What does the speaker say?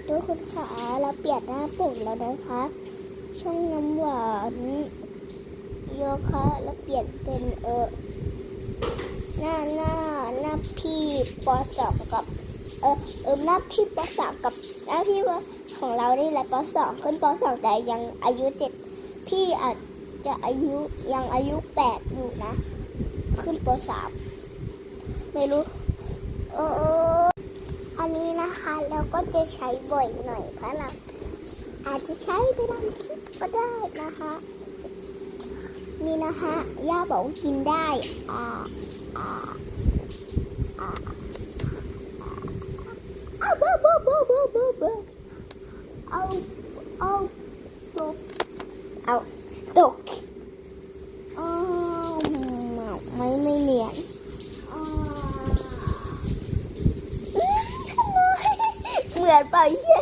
ทุกคนคะเราเปลี่ยนหน้าปกแล้วนะคะช่องน้ำหวานโยคะแล้วเปลี่ยนเป็นหน้าพี่ปสองกับหน้าพี่ปสามกับหน้าพี่ของเรานี่แหละปสองขึ้นปสองแต่ยังอายุ7พี่อาจจะยังอายุ8อยู่นะขึ้นปสามไม่รู้อันนี้นะคะเราก็จะใช้บ่อยหน่อยเพราะเราอาจจะใช้ไปทำคลิปก็ได้นะคะนี่นะคะย่าบอกว่ากินได้ตกไม่เนียนเหมือนเปล่าเย้